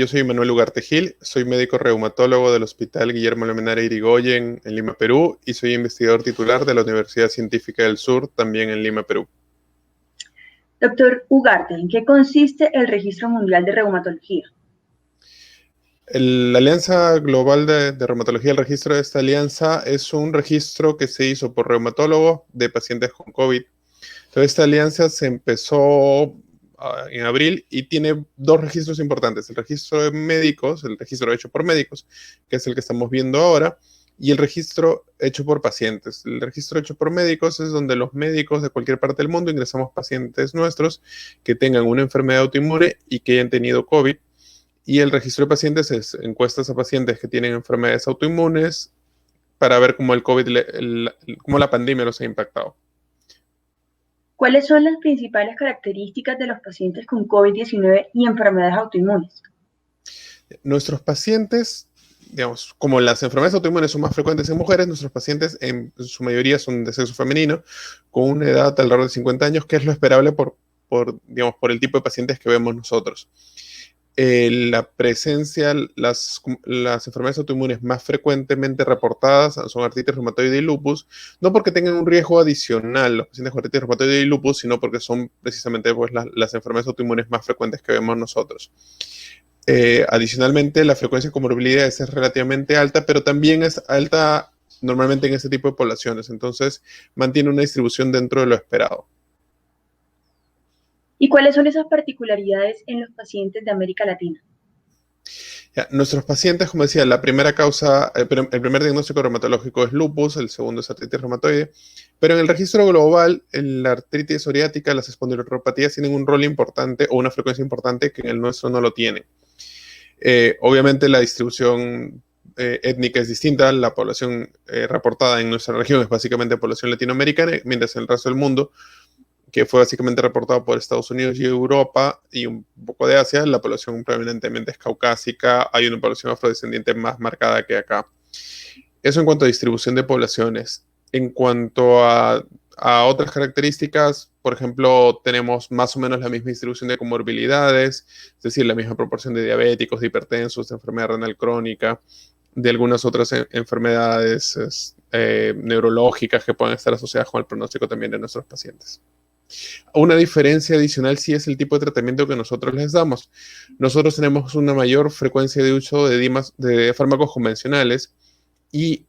Yo soy Manuel Ugarte Gil, soy médico reumatólogo del Hospital Guillermo Lamenara Irigoyen en Lima, Perú, y soy investigador titular de la Universidad Científica del Sur, también en Lima, Perú. Doctor Ugarte, ¿en qué consiste el Registro Mundial de Reumatología? La Alianza Global de Reumatología, el registro de esta alianza es un registro que se hizo por reumatólogos de pacientes con COVID. Entonces, esta alianza se empezó en abril y tiene dos registros importantes: el registro de médicos, el registro hecho por médicos, que es el que estamos viendo ahora, y el registro hecho por pacientes. El registro hecho por médicos es donde los médicos de cualquier parte del mundo ingresamos pacientes nuestros que tengan una enfermedad autoinmune y que hayan tenido COVID. Y el registro de pacientes es encuestas a pacientes que tienen enfermedades autoinmunes para ver cómo el COVID, cómo la pandemia los ha impactado. ¿Cuáles son las principales características de los pacientes con COVID-19 y enfermedades autoinmunes? Nuestros pacientes, digamos, como las enfermedades autoinmunes son más frecuentes en mujeres, nuestros pacientes en su mayoría son de sexo femenino, con una edad alrededor de 50 años, que es lo esperable digamos, por el tipo de pacientes que vemos nosotros. La presencia, las enfermedades autoinmunes más frecuentemente reportadas son artritis reumatoide y lupus, no porque tengan un riesgo adicional los pacientes con artritis reumatoide y lupus, sino porque son precisamente pues, las enfermedades autoinmunes más frecuentes que vemos nosotros. Adicionalmente, la frecuencia de comorbilidades es relativamente alta, pero también es alta normalmente en este tipo de poblaciones, entonces mantiene una distribución dentro de lo esperado. ¿Y cuáles son esas particularidades en los pacientes de América Latina? Ya, nuestros pacientes, como decía, la primera causa, el primer diagnóstico reumatológico es lupus, el segundo es artritis reumatoide, pero en el registro global, la artritis psoriática, las espondiloartropatías tienen un rol importante o una frecuencia importante que en el nuestro no lo tiene. Obviamente la distribución étnica es distinta, la población reportada en nuestra región es básicamente población latinoamericana, mientras en el resto del mundo, que fue básicamente reportado por Estados Unidos y Europa y un poco de Asia, la población predominantemente es caucásica, hay una población afrodescendiente más marcada que acá. Eso en cuanto a distribución de poblaciones. En cuanto a otras características, por ejemplo, tenemos más o menos la misma distribución de comorbilidades, es decir, la misma proporción de diabéticos, de hipertensos, de enfermedad renal crónica, de algunas otras enfermedades neurológicas que pueden estar asociadas con el pronóstico también de nuestros pacientes. Una diferencia adicional sí es el tipo de tratamiento que nosotros les damos. Nosotros tenemos una mayor frecuencia de uso de fármacos convencionales y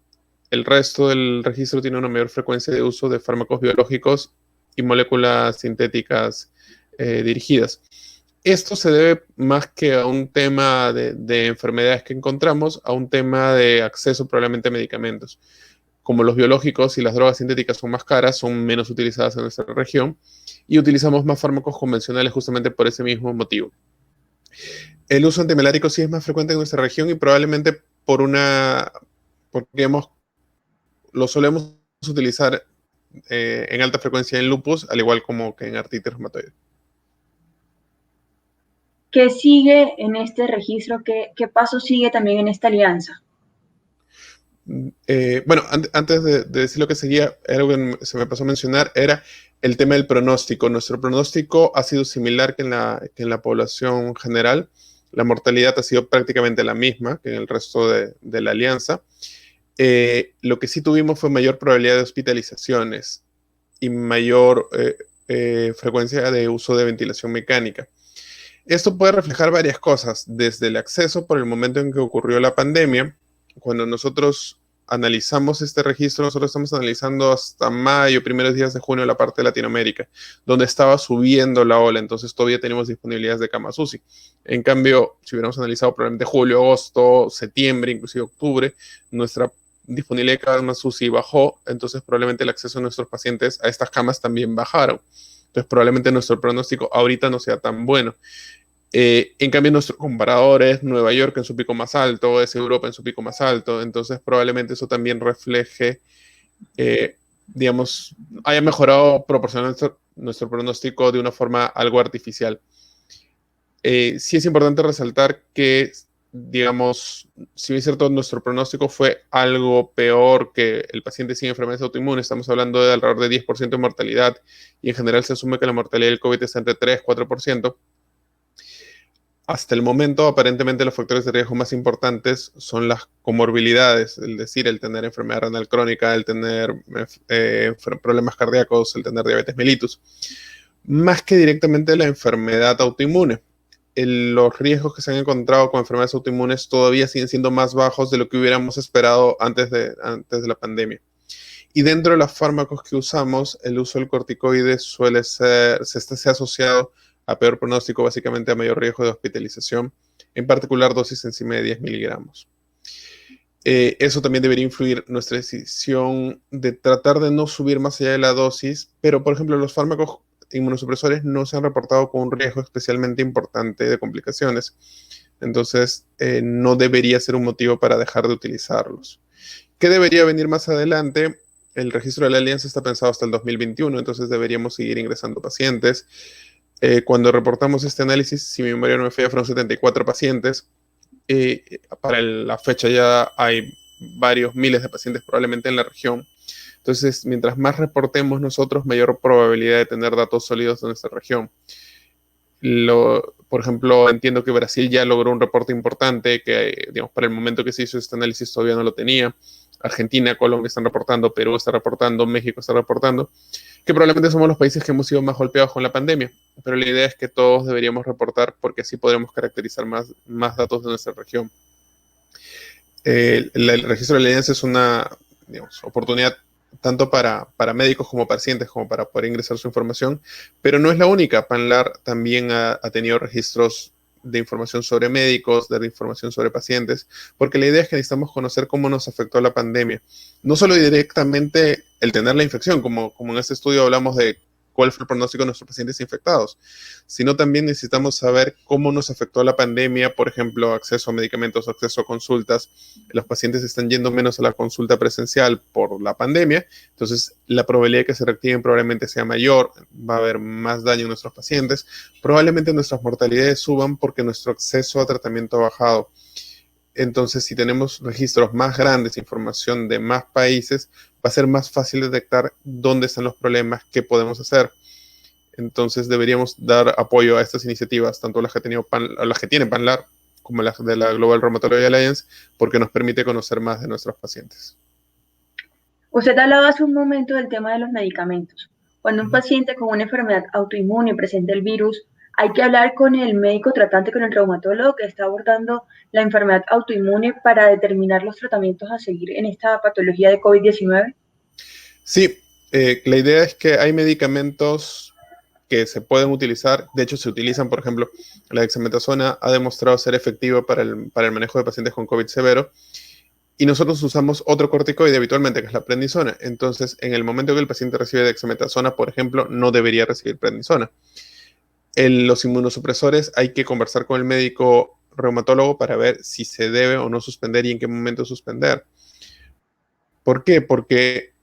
el resto del registro tiene una mayor frecuencia de uso de fármacos biológicos y moléculas sintéticas dirigidas. Esto se debe más que a un tema de enfermedades que encontramos, a un tema de acceso probablemente a medicamentos. Como los biológicos y las drogas sintéticas son más caras, son menos utilizadas en nuestra región y utilizamos más fármacos convencionales justamente por ese mismo motivo. El uso antimelárico sí es más frecuente en nuestra región y probablemente porque lo solemos utilizar en alta frecuencia en lupus, al igual como que en artritis reumatoide. ¿Qué sigue en este registro? ¿Qué paso sigue también en esta alianza? Bueno, antes de decir lo que seguía, algo que se me pasó a mencionar era el tema del pronóstico. Nuestro pronóstico ha sido similar que en la población general. La mortalidad ha sido prácticamente la misma que en el resto de la alianza. Lo que sí tuvimos fue mayor probabilidad de hospitalizaciones y mayor frecuencia de uso de ventilación mecánica. Esto puede reflejar varias cosas, desde el acceso por el momento en que ocurrió la pandemia. Cuando nosotros analizamos este registro, nosotros estamos analizando hasta mayo, primeros días de junio, la parte de Latinoamérica, donde estaba subiendo la ola, entonces todavía tenemos disponibilidades de camas UCI. En cambio, si hubiéramos analizado probablemente julio, agosto, septiembre, inclusive octubre, nuestra disponibilidad de camas UCI bajó, entonces probablemente el acceso de nuestros pacientes a estas camas también bajaron. Entonces probablemente nuestro pronóstico ahorita no sea tan bueno. En cambio, nuestro comparador es Nueva York en su pico más alto, es Europa en su pico más alto, entonces probablemente eso también refleje, digamos, haya mejorado proporcionalmente nuestro pronóstico de una forma algo artificial. Sí es importante resaltar que, digamos, si bien es cierto, nuestro pronóstico fue algo peor que el paciente sin enfermedades autoinmunes, estamos hablando de alrededor de 10% de mortalidad y en general se asume que la mortalidad del COVID está entre 3 y 4%. hasta el momento, aparentemente, los factores de riesgo más importantes son las comorbilidades, es decir, el tener enfermedad renal crónica, el tener problemas cardíacos, el tener diabetes mellitus, más que directamente la enfermedad autoinmune. Los riesgos que se han encontrado con enfermedades autoinmunes todavía siguen siendo más bajos de lo que hubiéramos esperado antes de la pandemia. Y dentro de los fármacos que usamos, el uso del corticoide suele ser, se ha asociado a peor pronóstico, básicamente a mayor riesgo de hospitalización, en particular dosis encima de 10 miligramos. Eso también debería influir nuestra decisión de tratar de no subir más allá de la dosis, pero por ejemplo los fármacos inmunosupresores no se han reportado con un riesgo especialmente importante de complicaciones, entonces no debería ser un motivo para dejar de utilizarlos. ¿Qué debería venir más adelante? El registro de la alianza está pensado hasta el 2021, entonces deberíamos seguir ingresando pacientes. Cuando reportamos este análisis, si mi memoria no me falla, fueron 74 pacientes. Para la fecha ya hay varios miles de pacientes probablemente en la región. Entonces, mientras más reportemos nosotros, mayor probabilidad de tener datos sólidos de nuestra región. Por ejemplo, entiendo que Brasil ya logró un reporte importante que, digamos, para el momento que se hizo este análisis todavía no lo tenía. Argentina, Colombia están reportando, Perú está reportando, México está reportando, que probablemente somos los países que hemos sido más golpeados con la pandemia. Pero la idea es que todos deberíamos reportar porque así podremos caracterizar más datos de nuestra región. El registro de la alianza es una, digamos, oportunidad tanto para médicos como pacientes, como para poder ingresar su información, pero no es la única. PANLAR también ha tenido registros de información sobre médicos, de información sobre pacientes, porque la idea es que necesitamos conocer cómo nos afectó la pandemia. No solo directamente el tener la infección, como en este estudio hablamos de cuál fue el pronóstico de nuestros pacientes infectados, sino también necesitamos saber cómo nos afectó la pandemia, por ejemplo, acceso a medicamentos, acceso a consultas. Los pacientes están yendo menos a la consulta presencial por la pandemia, entonces la probabilidad de que se reactiven probablemente sea mayor, va a haber más daño en nuestros pacientes, probablemente nuestras mortalidades suban porque nuestro acceso a tratamiento ha bajado. Entonces, si tenemos registros más grandes, información de más países, va a ser más fácil detectar dónde están los problemas, qué podemos hacer. Entonces, deberíamos dar apoyo a estas iniciativas, tanto las que, las que tiene PANLAR como las de la Global Rheumatology Alliance, porque nos permite conocer más de nuestros pacientes. Usted hablaba hace un momento del tema de los medicamentos. Cuando un paciente con una enfermedad autoinmune presenta el virus, hay que hablar con el médico tratante, con el reumatólogo que está abordando la enfermedad autoinmune para determinar los tratamientos a seguir en esta patología de COVID-19. Sí, la idea es que hay medicamentos que se pueden utilizar, de hecho se utilizan, por ejemplo, la dexametasona ha demostrado ser efectiva para el manejo de pacientes con COVID severo, y nosotros usamos otro corticoide habitualmente, que es la prednisona. Entonces, en el momento que el paciente recibe dexametasona, por ejemplo, no debería recibir prednisona. Los inmunosupresores hay que conversar con el médico reumatólogo para ver si se debe o no suspender y en qué momento suspender. ¿Por qué? Porque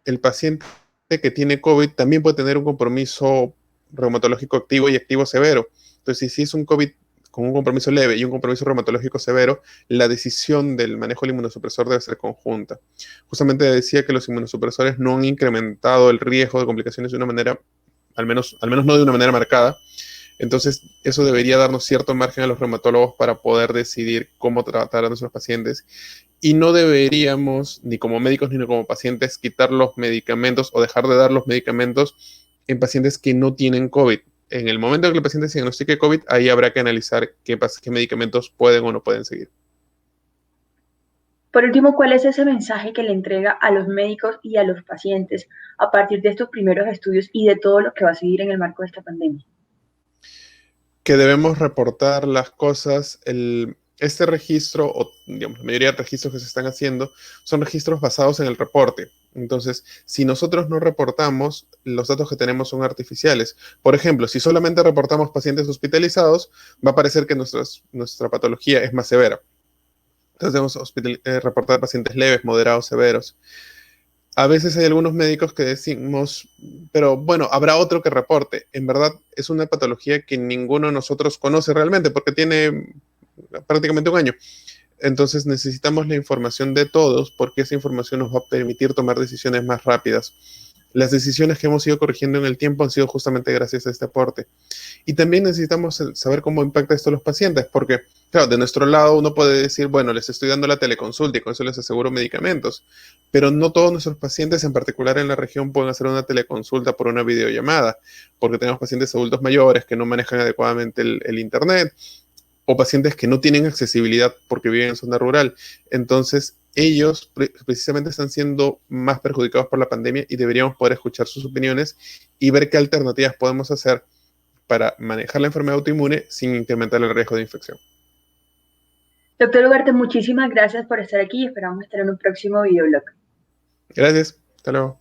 el paciente que tiene COVID también puede tener un compromiso reumatológico activo y activo severo. Entonces, si es un COVID con un compromiso leve y un compromiso reumatológico severo, la decisión del manejo del inmunosupresor debe ser conjunta. Justamente decía que los inmunosupresores no han incrementado el riesgo de complicaciones de una manera, al menos no de una manera marcada. Entonces, eso debería darnos cierto margen a los reumatólogos para poder decidir cómo tratar a nuestros pacientes. Y no deberíamos, ni como médicos ni como pacientes, quitar los medicamentos o dejar de dar los medicamentos en pacientes que no tienen COVID. En el momento en que el paciente se diagnostique COVID, ahí habrá que analizar qué medicamentos pueden o no pueden seguir. Por último, ¿cuál es ese mensaje que le entrega a los médicos y a los pacientes a partir de estos primeros estudios y de todo lo que va a seguir en el marco de esta pandemia? Que debemos reportar las cosas. Este registro, o digamos, la mayoría de registros que se están haciendo, son registros basados en el reporte. Entonces, si nosotros no reportamos, los datos que tenemos son artificiales. Por ejemplo, si solamente reportamos pacientes hospitalizados, va a parecer que nuestra patología es más severa. Entonces, debemos reportar pacientes leves, moderados, severos. A veces hay algunos médicos que decimos, pero bueno, habrá otro que reporte. En verdad, es una patología que ninguno de nosotros conoce realmente porque tiene prácticamente un año. Entonces necesitamos la información de todos porque esa información nos va a permitir tomar decisiones más rápidas. Las decisiones que hemos ido corrigiendo en el tiempo han sido justamente gracias a este aporte. Y también necesitamos saber cómo impacta esto a los pacientes, porque, claro, de nuestro lado uno puede decir, bueno, les estoy dando la teleconsulta y con eso les aseguro medicamentos, pero no todos nuestros pacientes, en particular en la región, pueden hacer una teleconsulta por una videollamada, porque tenemos pacientes adultos mayores que no manejan adecuadamente el Internet, o pacientes que no tienen accesibilidad porque viven en zona rural. Entonces, ellos precisamente están siendo más perjudicados por la pandemia y deberíamos poder escuchar sus opiniones y ver qué alternativas podemos hacer para manejar la enfermedad autoinmune sin incrementar el riesgo de infección. Doctor Ugarte, muchísimas gracias por estar aquí y esperamos estar en un próximo videoblog. Gracias. Hasta luego.